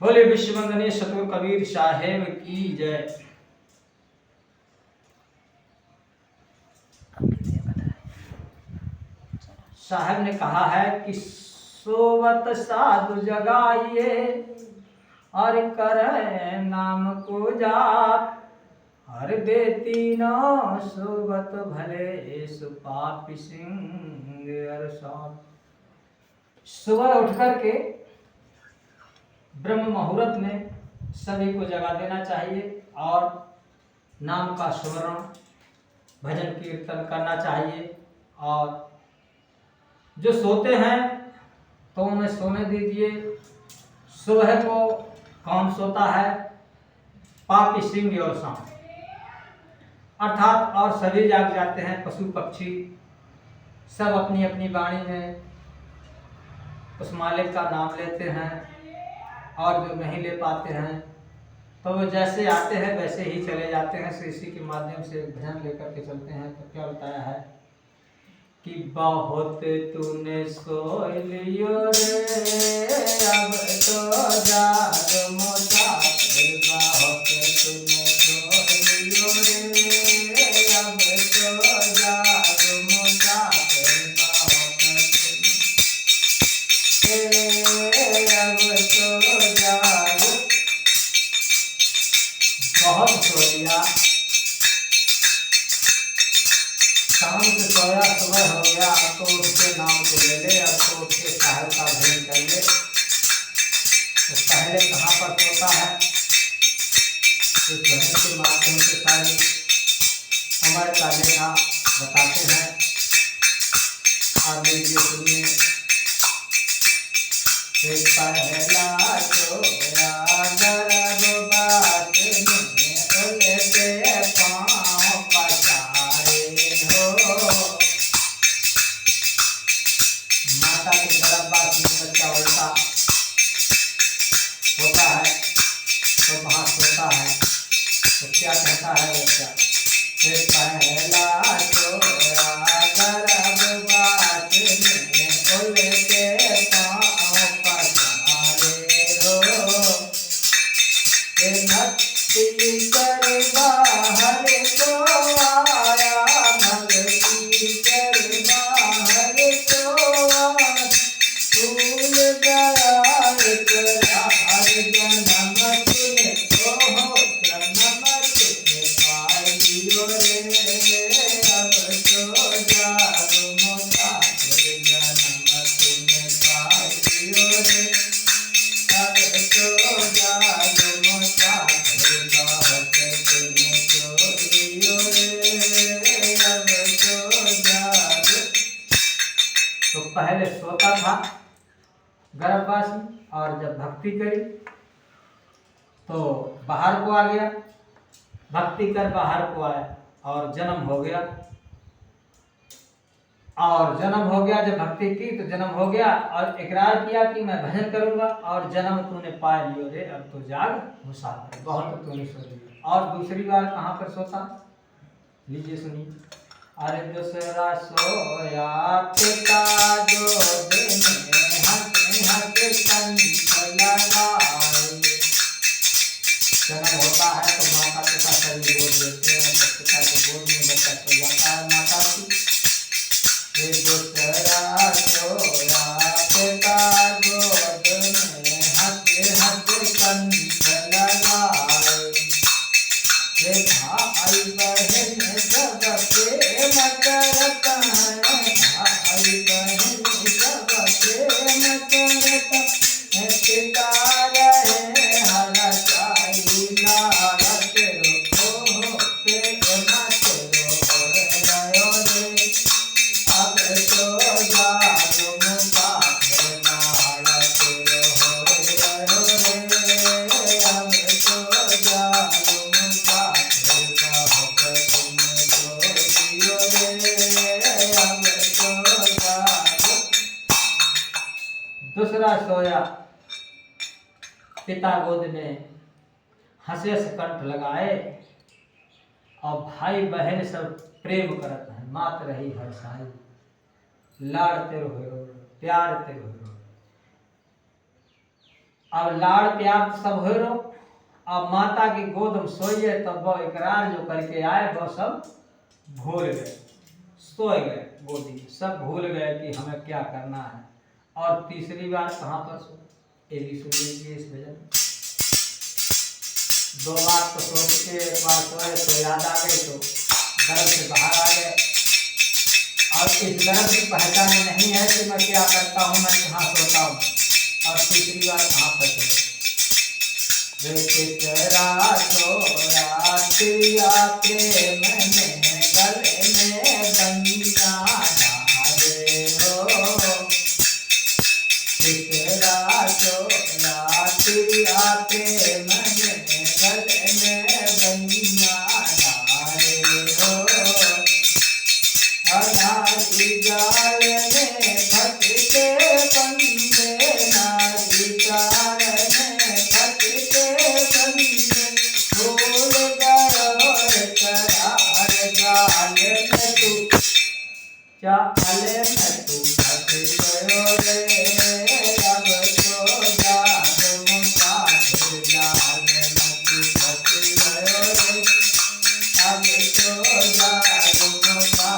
बोले विश्ववंदनीय सतगुरु कबीर साहेब की जय। साहब ने कहा है कि सोवत साधु जगाइए और करे नाम को जाप, हर बेटी नो सोवत भले सुपापी सिंह अर सांप। सुबह उठ करके ब्रह्म मुहूर्त में सभी को जगा देना चाहिए और नाम का स्मरण भजन कीर्तन करना चाहिए। और जो सोते हैं तो उन्हें सोने दीजिए। सुबह को कौन सोता है? पापी सिंह और सांप, अर्थात और सभी जाग जाते हैं। पशु पक्षी सब अपनी अपनी वाणी में उस मालिक का नाम लेते हैं और जो नहीं ले पाते हैं तो वो जैसे आते हैं वैसे ही चले जाते हैं। इसी के माध्यम से भजन लेकर के चलते हैं। तो क्या बताया है कि बहुत तूने सो लियो रे अब तो जाग मुसाफिर, बहुत तूने सो लियो रे अब तो जाग मुसाफिर, बहुत बहुत सो लिया, शाम से सोया, सुबह हो गया, अब तो उसके नाम को ले ले, अब तो उसके साहब का भजन कर ले। तो पहले कहाँ पर सोता है? इस भजन के माध्यम से सारी अमर का लेखा बताते हैं। आप लीजिए, सुनिए। पहला सोया गर्भ बात में उलटे पाँव पसारे हो। माता के गर्भवास में बच्चा उल्टा होता है तो वहाँ सोता है तो क्या कहता है बच्चा? पहला सोया गर्भवास में उलटे पाँव पसारे हो। भक्ति कर बाहर को आया, भक्ति कर बाहर को आया, फूल गया हर जन्म तुझे हो, जन्म तुझे पाए दियो रे अब तो जाग मुसाफिर, जन्म तुझे पाए दियो रे अब तो जाग मुसाफिर, बहुत तुझे सो लियो रे अब तो जाग। तो पहले सोता था गर्भवासी और जब भक्ति करी तो बाहर को आ गया, भक्ति कर बाहर को आया और जन्म हो गया। और जन्म हो गया, जब भक्ति की तो जन्म हो गया और इकरार किया कि मैं भजन करूंगा और जन्म तूने पा लियो रे अब तो जाग मुसाफिर, बहुत तूने सो लिया। और दूसरी बार कहाँ पर सोता? लीजिए सुनिए। अरे दूसरा सोया पिता जो दिन हंस हंस कंठ लगाए। जन्म होता है तो माता पिता सभी गोद लेते हैं, तो पिता के गोद में बच्चा सो जाता है माता की। दूसरा सोया पिता गोद में हंस हंस कंठ लगाए। भाई बहन सब प्रेम करता है, भाई बहन सब प्रेम करता है, पिता रहे हर साई लालत रो प्रेम तेरो रयो रे अब तो जाग मुसाफिर, लालत रो रयो रे अब तो जाग मुसाफिर, बहुत तुम सो लियो रे अब तो जाग। दूसरा सोया पिता गोद में हंसे से कंठ लगाए और भाई बहन सब प्रेम करत हैं, मात रही हर साई, लाड़ तेरो हो प्यार तेरो हो। अब लाड़ प्यार तो सब हो रो, अब माता की गोद में सोइए तब वो इकरार जो करके आए वो सब भूल गए, सोए गए गोदी में, सब भूल गए कि हमें क्या करना है। और तीसरी बार कहाँ पर सो, ये भी सुन लीजिए इस भजन में। 2 बार तो सोच के एक बार सोए तो याद आ गई तो गर्भ से बाहर आ गए, और इस गर्भ की पहचान नहीं है कि मैं क्या करता हूँ, मैं कहाँ सोता हूँ। और तीसरी बार कहाँ पर सोए, तेरा सोया तिरिया प्रेम में गले में बनिया डाले हो, तेरा सोया तिरिया प्रेम में गले में बनिया डाले हो, नारी जाल में भटके बंदे, नारी जाल में भटके बंदे, भूल गए करार जाल में तू, जाल में तू फंस गयो रे, अब तो जाग मुका जाल में तू फंस गयो रे, अब तो जाग मुका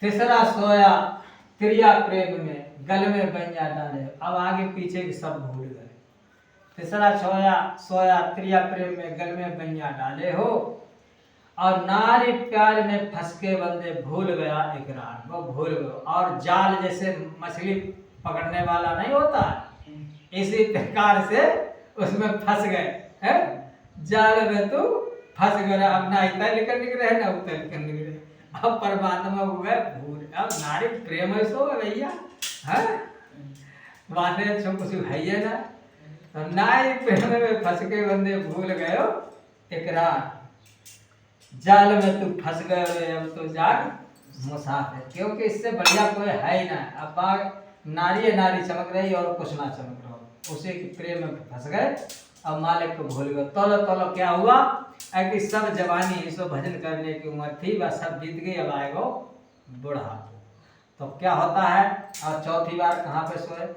तीसरा सोया त्रिया प्रेम में गल में बनिया डाले। अब आगे पीछे के सब भूल गए। तीसरा सोया सोया त्रिया प्रेम में गल में बनिया डाले हो, और नारी प्यार में फंस के बंदे भूल गया इकरार, वो भूल गए। और जाल जैसे मछली पकड़ने वाला नहीं होता, इसी प्रकार से उसमें फंस गए हैं, जाल में तू फंस गया। अब ना इतना निकल निकले है ना उतना निकल निकले, अब परमात्मा हुए भूल। अब नारी प्रेम ऐसो भैया है वादे छो कुछ है ना, तो नारी प्रेम में फंस के बंदे भूल गए इकरार, जाल में तू फंस गए अब तो जाग मुसाफिर, क्योंकि इससे बढ़िया कोई है ही ना। अब बाग नारी नारी चमक रही और कुछ ना चमक रहा, उसे के प्रेम में फंस गए, अब मालिक को भूल गए। तोलो तोलो क्या हुआ कि सब जवानी इसको भजन करने की उम्र थी, वह सब बीत गई, अब आएगो बुढ़ापा। तो क्या होता है, और चौथी बार कहाँ पे सोए,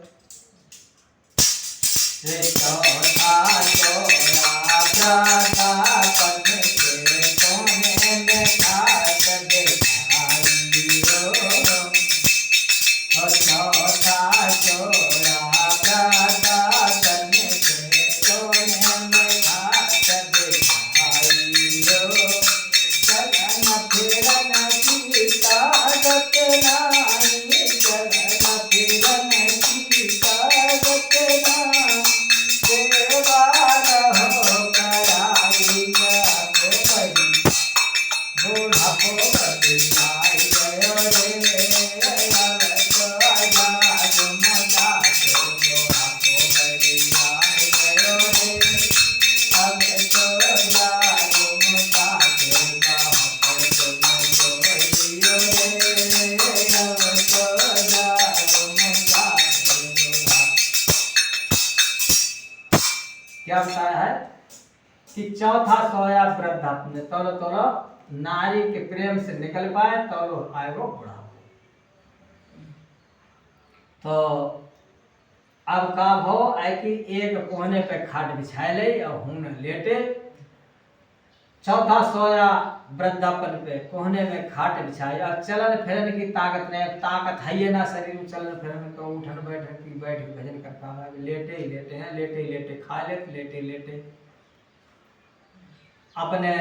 क्या बताया है कि चौथा सोया वृद्धाप्य में, तोलो तोलो नारी के प्रेम से निकल पाए तोलो आएगो बुढ़ापा। तो अब का भो है कि एक कोने पे खाट बिछाए ले और हुन लेटे, चौथा सोया वृद्धापन पे कोने में खाट बिछाई, और चलन फिरन की ताकत नहीं, ताकत है ये ना शरीर में चलन फिरन को, उठन बैठन की बैठ भजन करता है, लेटे ही लेटे हैं, लेटे ही लेटे खा लेते, लेटे लेटे अपने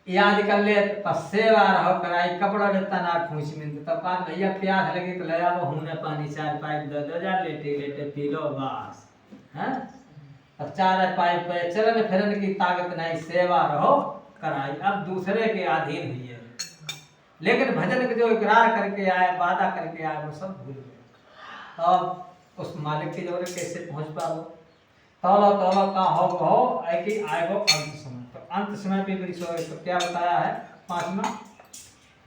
याद कर ले तो सेवा रहो कराई, कपड़ा लेता ना खूंच में, तब बात भैया प्यास लगी तो ले आओ हुने पानी 4 पाइप दे दो जा, लेटे लेटे पी लो बस हैं। अब 4 पाइप पे चलन फिरन की ताकत नहीं, सेवा रहो कराई, अब दूसरे के अधीन हुई है। लेकिन भजन के जो इकरार करके आए, वादा करके आए, वो सब भूल गए। अब उस मालिक की जरूरत कैसे पहुंच पाओ, तौलो तौलो का हो है कि आएगो अंत समय। तो अंत समय पे भी सोए, तो क्या बताया है 5वां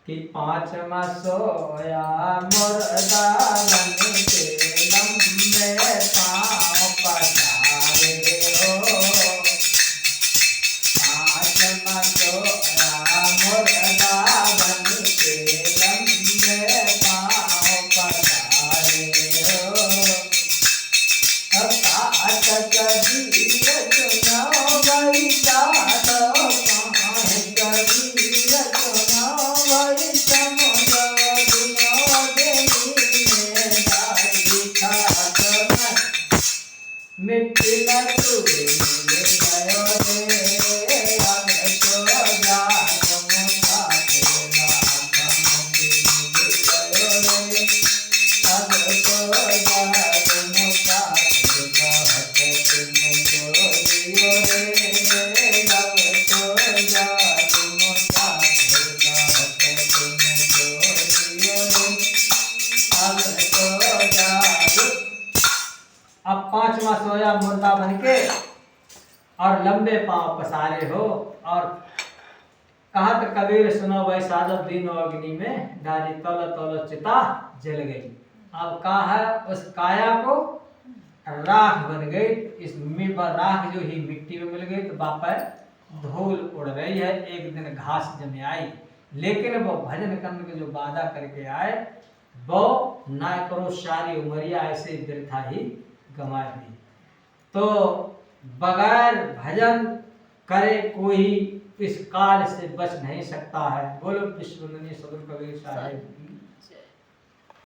कि 5वां सोया मुर्दावन के लंबे पाँव पसारे हो, 5वां सोया कबीर सुनो वही समुझो बिनो देनी में डाली खात में मिट्टी न चूरे मिल गयो रे अब तो जा तुम साथे नाथ मंदिर मिल गयो रे अब तो जा तुम साथे कहत तुम चोरियो रे अब तो जा तुम साथे कहत तुम चोरियो रे अब तो जा। अब पांचवा सोया मुर्दा बन के और लंबे पांव पसारे हो और कहत कबीर सुनो वै साधव दीनो अग्नि में डाली तौलो तौलो चिता जल गई। अब कहा है उस काया को राख बन गई। इस राख जो ही मिट्टी में मिल गई तो बापर धूल उड़ रही है। एक दिन घास जमे आई लेकिन वो भजन करने के जो वादा करके आए वो ना करो सारी उमरिया ऐसे वृथा ही गंवा दी। तो बगैर भजन करे कोई इस काल से बच नहीं सकता है। बोलो विश्ववंदनीय सद्गुरु कबीर साहिब।